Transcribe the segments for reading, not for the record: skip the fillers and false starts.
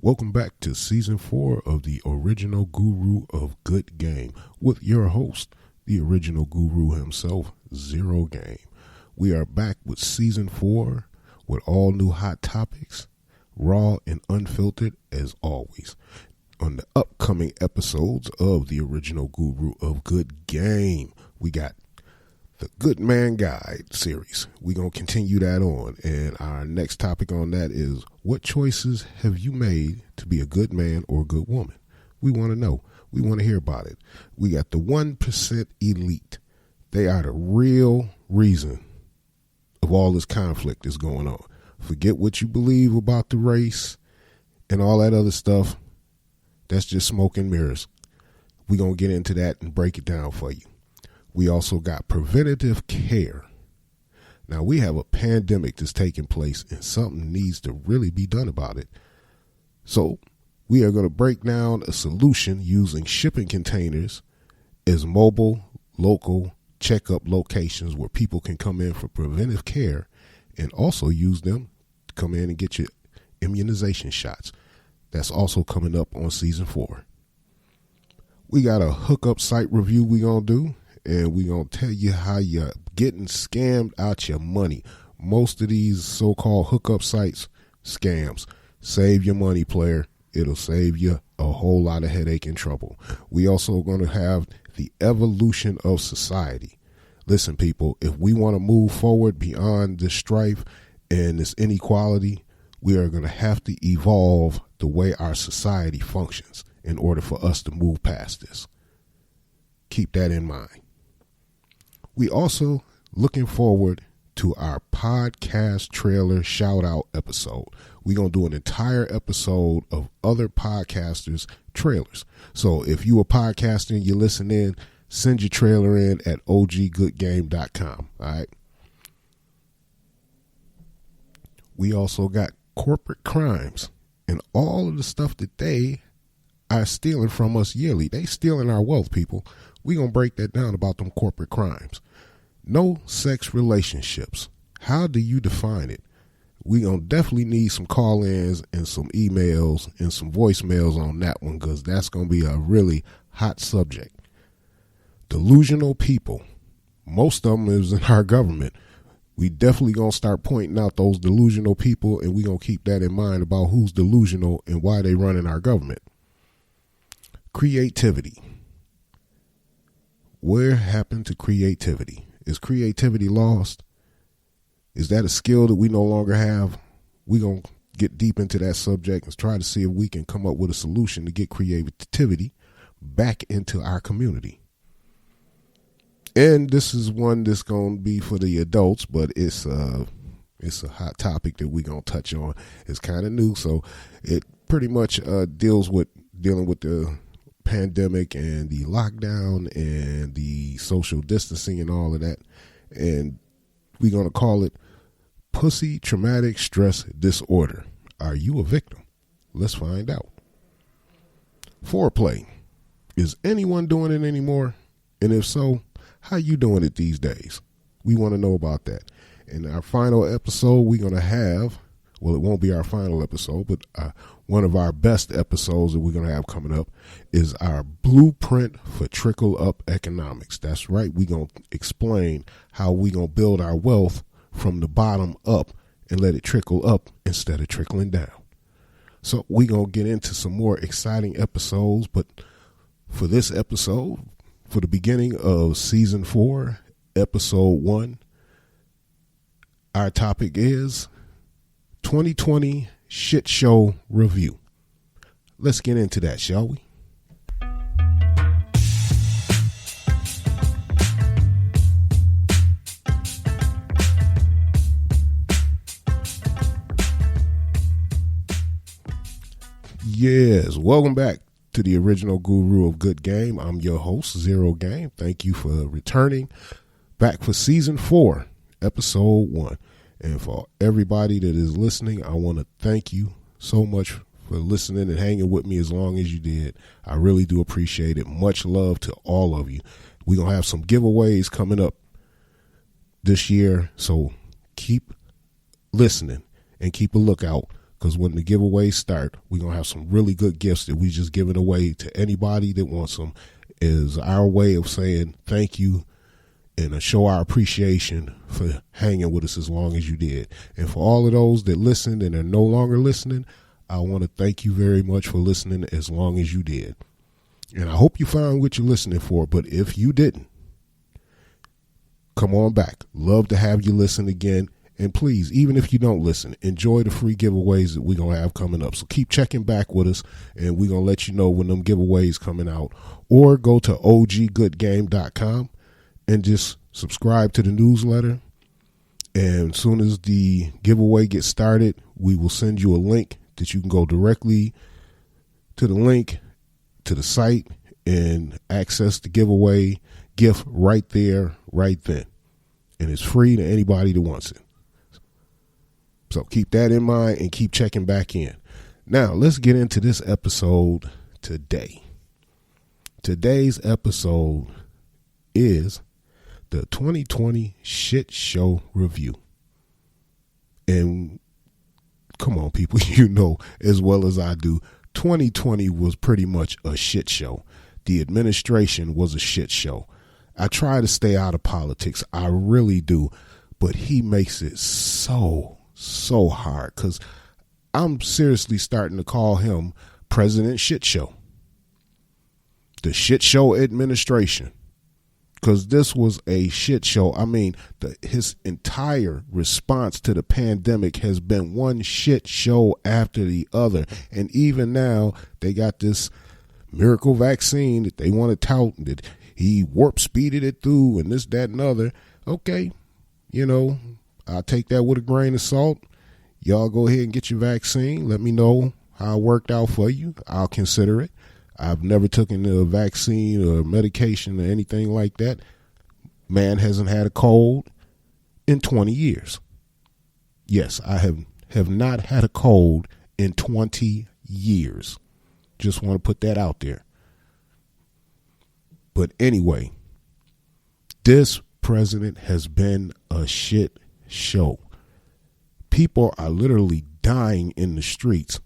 Welcome back to Season 4 of the original guru of good game with your host, the original guru himself, Zero Game. We are back with Season 4 with all new hot topics, raw and unfiltered as always. On the upcoming episodes of the original guru of good game, we got the Good Man Guide series. We're going to continue that on. And our next topic on that is, what choices have you made to be a good man or a good woman? We want to know. We want to hear about it. We got the 1% elite. They are the real reason of all this conflict that's going on. Forget what you believe about the race and all that other stuff. That's just smoke and mirrors. We're going to get into that and break it down for you. We also got preventative care. Now, we have a pandemic that's taking place and something needs to really be done about it. So we are going to break down a solution using shipping containers as mobile, local checkup locations where people can come in for preventive care and also use them to come in and get your immunization shots. That's also coming up on Season 4. We got a hookup site review we're going to do. And we're going to tell you how you're getting scammed out your money. Most of these so-called hookup sites, scams. Save your money, player. It'll save you a whole lot of headache and trouble. We also going to have the evolution of society. Listen, people, if we want to move forward beyond this strife and this inequality, we are going to have to evolve the way our society functions in order for us to move past this. Keep that in mind. We also looking forward to our podcast trailer shout out episode. We're going to do an entire episode of other podcasters' trailers. So if you are podcasting, you listen in, send your trailer in at oggoodgame.com. All right. We also got corporate crimes and all of the stuff that they are stealing from us yearly. They stealing our wealth, people. We're going to break that down about them corporate crimes. No sex relationships. How do you define it? We're going to definitely need some call-ins and some emails and some voicemails on that one, because that's going to be a really hot subject. Delusional people. Most of them is in our government. We definitely going to start pointing out those delusional people, and we're going to keep that in mind about who's delusional and why they run in our government. Creativity. Where happened to creativity? Is creativity lost? Is that a skill that we no longer have? We're going to get deep into that subject and try to see if we can come up with a solution to get creativity back into our community. And this is one that's going to be for the adults, but it's a hot topic that we're going to touch on. It's kind of new, so it pretty much dealing with the pandemic and the lockdown and the social distancing and all of that. And we're going to call it Pussy Traumatic Stress Disorder. Are you a victim? Let's find out. Foreplay. Is anyone doing it anymore? And if so, how you doing it these days? We want to know about that. In our final episode, we're going to have, well, it won't be our final episode, but one of our best episodes that we're going to have coming up is our blueprint for trickle up economics. That's right. We're going to explain how we're going to build our wealth from the bottom up and let it trickle up instead of trickling down. So we're going to get into some more exciting episodes. But for this episode, for the beginning of Season 4, Episode 1, our topic is 2020 Shit Show Review. Let's get into that, shall we? Yes, welcome back to the original guru of good game. I'm your host, Zero Game. Thank you for returning back for Season 4, Episode 1. And for everybody that is listening, I want to thank you so much for listening and hanging with me as long as you did. I really do appreciate it. Much love to all of you. We're going to have some giveaways coming up this year, so keep listening and keep a lookout because when the giveaways start, we're going to have some really good gifts that we just giving away to anybody that wants them. Is our way of saying thank you and show our appreciation for hanging with us as long as you did. And for all of those that listened and are no longer listening, I want to thank you very much for listening as long as you did. And I hope you found what you're listening for, but if you didn't, come on back. Love to have you listen again. And please, even if you don't listen, enjoy the free giveaways that we're going to have coming up. So keep checking back with us, and we're going to let you know when them giveaways coming out. Or go to oggoodgame.com and just subscribe to the newsletter. And as soon as the giveaway gets started, we will send you a link that you can go directly to the link to the site and access the giveaway gift right there, right then. And it's free to anybody that wants it. So keep that in mind and keep checking back in. Now, let's get into this episode today. Today's episode is the 2020 Shit Show Review. And come on, people, you know as well as I do, 2020 was pretty much a shit show. The administration was a shit show. I try to stay out of politics. I really do. But he makes it so hard, because I'm seriously starting to call him President Shit Show. The Shit Show administration. Because this was a shit show. I mean, his entire response to the pandemic has been one shit show after the other. And even now, they got this miracle vaccine that they want to tout, that he warp speeded it through and this, that, and other. Okay, you know, I'll take that with a grain of salt. Y'all go ahead and get your vaccine. Let me know how it worked out for you. I'll consider it. I've never taken a vaccine or medication or anything like that. Man hasn't had a cold in 20 years. Yes, I have not had a cold in 20 years. Just want to put that out there. But anyway, this president has been a shit show. People are literally dying in the streets.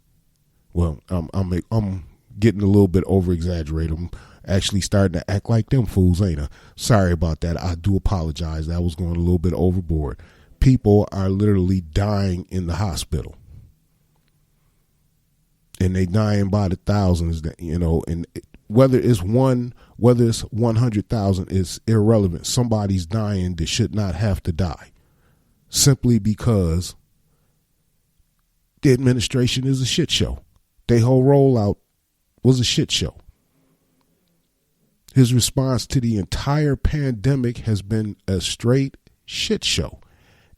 Well, I'm getting a little bit over exaggerated. I'm actually starting to act like them fools, ain't I? Sorry about that. I do apologize. That was going a little bit overboard. People are literally dying in the hospital. And they dying by the thousands, you know, and whether it's 100,000 is irrelevant. Somebody's dying that should not have to die, simply because the administration is a shit show. Their whole rollout was a shit show. His response to the entire pandemic has been a straight shit show.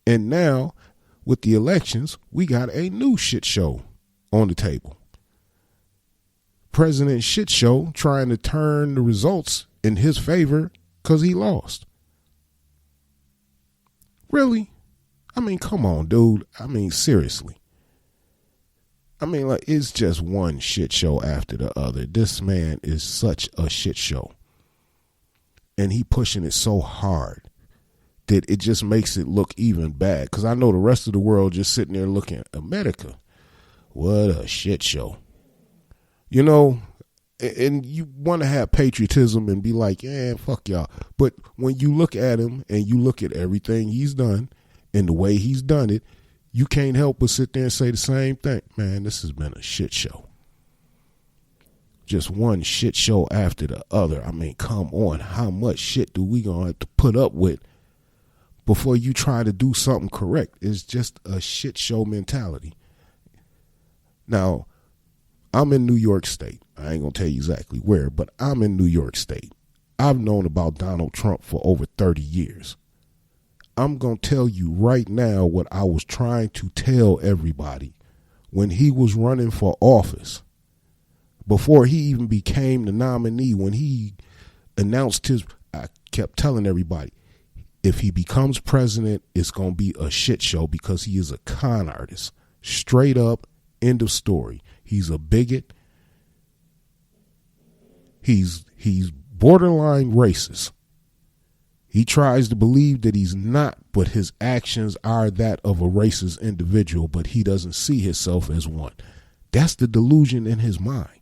And now, with the elections, we got a new shit show on the table. President Shit Show trying to turn the results in his favor because he lost. Really? I mean, come on, dude. I mean, seriously. I mean, like, it's just one shit show after the other. This man is such a shit show. And he pushing it so hard that it just makes it look even bad. Because I know the rest of the world just sitting there looking at America. What a shit show. You know, and you want to have patriotism and be like, yeah, fuck y'all. But when you look at him and you look at everything he's done and the way he's done it, you can't help but sit there and say the same thing. Man, this has been a shit show. Just one shit show after the other. I mean, come on. How much shit do we going to have to put up with before you try to do something correct? It's just a shit show mentality. Now, I'm in New York State. I ain't going to tell you exactly where, but I'm in New York State. I've known about Donald Trump for over 30 years. I'm going to tell you right now what I was trying to tell everybody when he was running for office. Before he even became the nominee, when he announced I kept telling everybody, if he becomes president, it's going to be a shit show because he is a con artist. Straight up, end of story. He's a bigot. He's borderline racist. He tries to believe that he's not, but his actions are that of a racist individual, but he doesn't see himself as one. That's the delusion in his mind.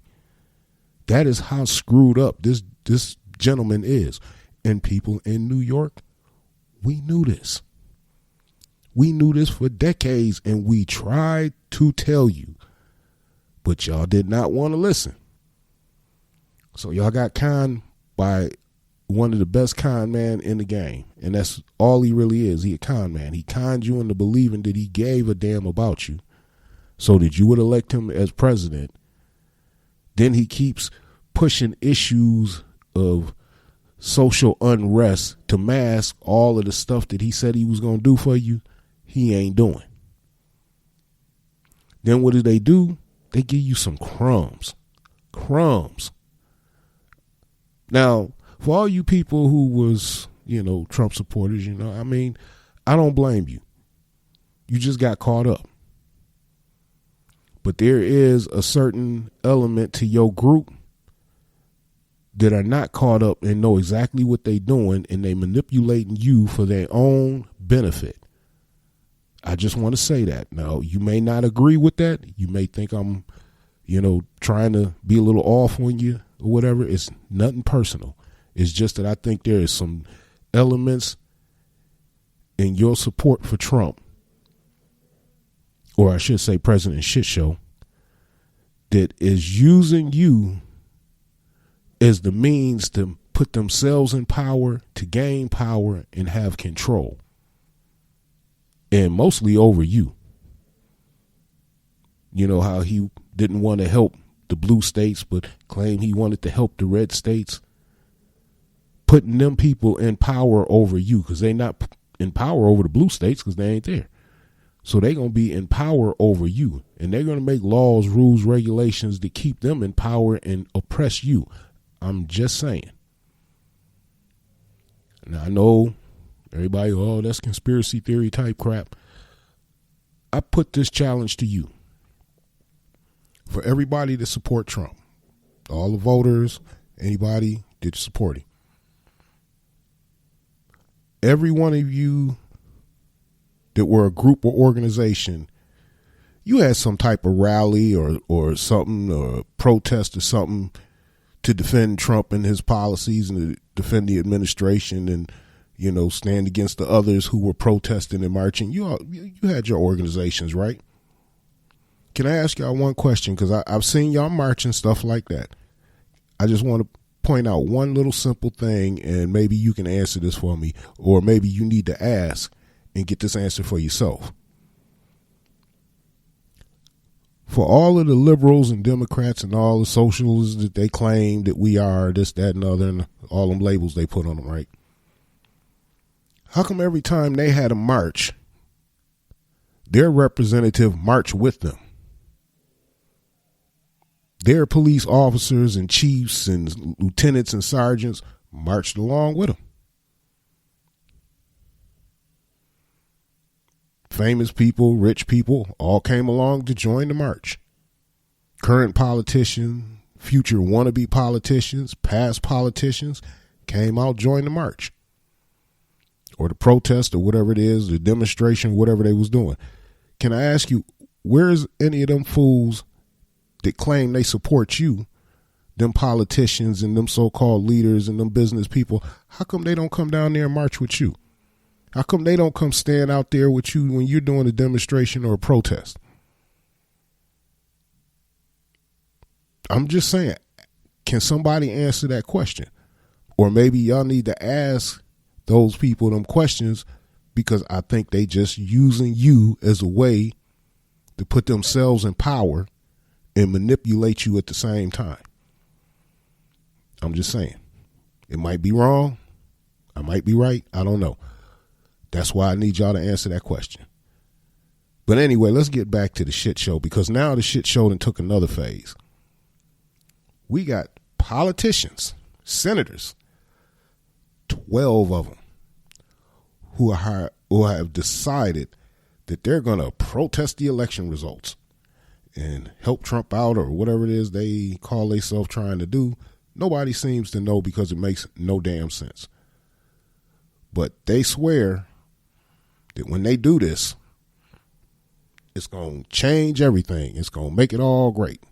That is how screwed up this gentleman is. And people in New York, we knew this. We knew this for decades, and we tried to tell you, but y'all did not want to listen. So y'all got conned by one of the best con man in the game, and that's all he really is. He a con man. He conned you into believing that he gave a damn about you so that you would elect him as president. Then he keeps pushing issues of social unrest to mask all of the stuff that he said he was going to do for you. He ain't doing. Then what do? They give you some crumbs. Now, for all you people who was, Trump supporters, I don't blame you. You just got caught up. But there is a certain element to your group that are not caught up and know exactly what they doing, and they manipulating you for their own benefit. I just want to say that. Now, you may not agree with that. You may think I'm, trying to be a little off on you or whatever. It's nothing personal. It's just that I think there is some elements in your support for Trump, or I should say President Shit Show, that is using you as the means to put themselves in power, to gain power and have control. And mostly over you. You know how he didn't want to help the blue states, but claimed he wanted to help the red states. Putting them people in power over you, because they're not in power over the blue states because they ain't there. So they're going to be in power over you. And they're going to make laws, rules, regulations to keep them in power and oppress you. I'm just saying. Now, I know everybody, that's conspiracy theory type crap. I put this challenge to you. For everybody to support Trump, all the voters, anybody that support him, every one of you that were a group or organization, you had some type of rally or something, or a protest or something to defend Trump and his policies and to defend the administration and, stand against the others who were protesting and marching. You had your organizations, right? Can I ask y'all one question? Because I've seen y'all march and stuff like that. I just want to point out one little simple thing, and maybe you can answer this for me, or maybe you need to ask and get this answer for yourself. For all of the liberals and Democrats and all the socialists that they claim that we are, this, that, and other, and all them labels they put on them, right? How come every time they had a march, their representative marched with them? Their police officers and chiefs and lieutenants and sergeants marched along with them. Famous people, rich people, all came along to join the march. Current politicians, future wannabe politicians, past politicians came out, joined the march. Or the protest or whatever it is, the demonstration, whatever they was doing. Can I ask you, where's any of them fools that claim they support you, them politicians and them so-called leaders and them business people? How come they don't come down there and march with you? How come they don't come stand out there with you when you're doing a demonstration or a protest? I'm just saying, can somebody answer that question? Or maybe y'all need to ask those people them questions, because I think they just using you as a way to put themselves in power and manipulate you at the same time. I'm just saying. It might be wrong. I might be right. I don't know. That's why I need y'all to answer that question. But anyway, let's get back to the shit show, because now the shit show done took another phase. We got politicians, senators, 12 of them, who have decided that they're going to protest the election results and help Trump out, or whatever it is they call themselves trying to do. Nobody seems to know, because it makes no damn sense. But they swear that when they do this, it's going to change everything. It's going to make it all great.